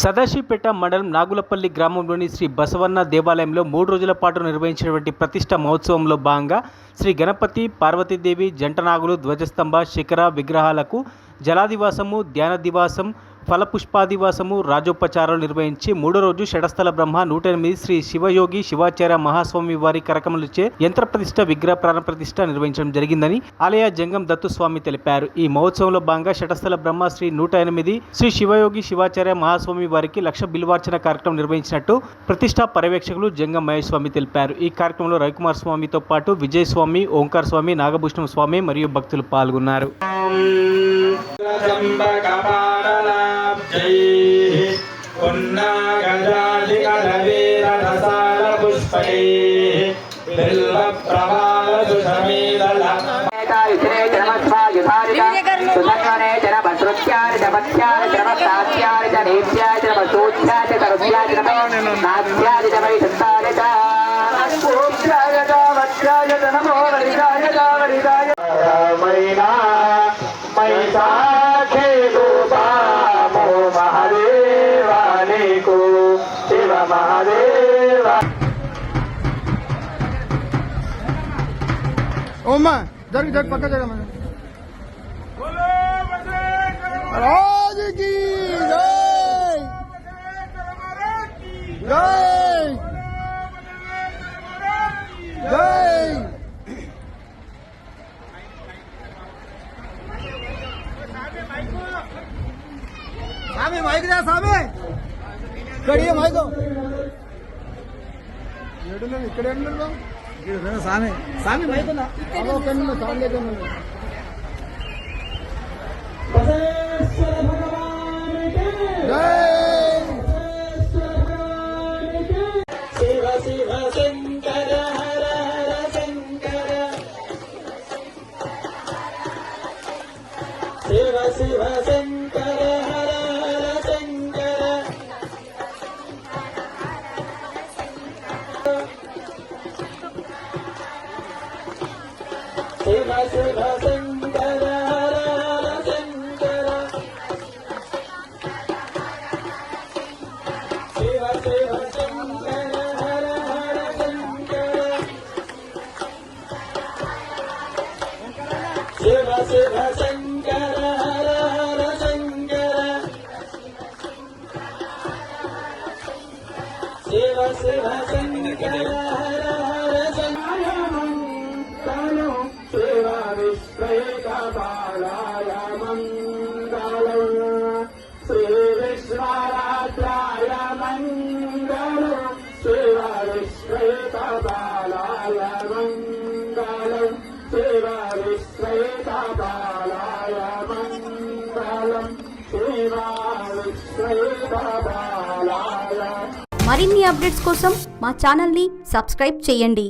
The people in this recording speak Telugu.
సదాశివపేట మండలం నాగులపల్లి గ్రామంలోని శ్రీ బసవన్న దేవాలయంలో 3 రోజుల పాటు నిర్వహించినటువంటి ప్రతిష్ఠ మహోత్సవంలో భాగంగా శ్రీ గణపతి పార్వతీదేవి జంటనాగులు ధ్వజస్తంభ శిఖర విగ్రహాలకు జలాదివాసము ధ్యాన దివాసం ఫలపుష్పాదివాసము రాజోపచారాలు నిర్వహించి 3వ రోజు షడస్థల బ్రహ్మ 108 శ్రీ శివయోగి శివాచార్య మహాస్వామి వారి కరకమలుచే యంత్ర ప్రతిష్ఠ విగ్రహ ప్రాణ ప్రతిష్ఠ నిర్వహించడం జరిగిందని ఆలయ జంగం దత్తు స్వామి తెలిపారు। ఈ మహోత్సవంలో భాగంగా షడస్థల బ్రహ్మ శ్రీ 108 శ్రీ శివయోగి శివాచార్య మహాస్వామి వారికి లక్ష బిల్వార్చన కార్యక్రమం నిర్వహించినట్టు ప్రతిష్ఠా పర్యవేక్షకులు జంగం మహేష్ స్వామి తెలిపారు। ఈ కార్యక్రమంలో రవికుమార్ స్వామితో పాటు విజయ్ స్వామి ఓంకార్ స్వామి నాగభూషణం స్వామి మరియు భక్తులు పాల్గొన్నారు। ओमा जग जग पक्का जगह में राज की जय जय जय सामे माइक दे सामे कड़िए माइक दो येडुने इकडे उन्नरो सामे सामे माइक ना अगो कन्नु सामे कन्नु बसेश्वर भगवान के जय शिव शिव शंकर हर हर शंकर शिव शिव शंकर हर हर शंकर शिव शिव शंकर हर हर शंकर शिव शिव शंकर हर हर शंकर शिव शिव शंकर हर हर शंकर शिव शिव शंकर हर हर शंकर शिवा विश्वेकपालाय मङ्गलम् श्री विश्वरात्राय मङ्गलम् शिवा विश्वेकपालाय मङ्गलम् शिवा विश्वेकपालाय मङ्गलम् शिवा विश्वेकपालाय। మరిన్ని అప్డేట్స్ కోసం మా ఛానల్ని సబ్స్క్రైబ్ చేయండి।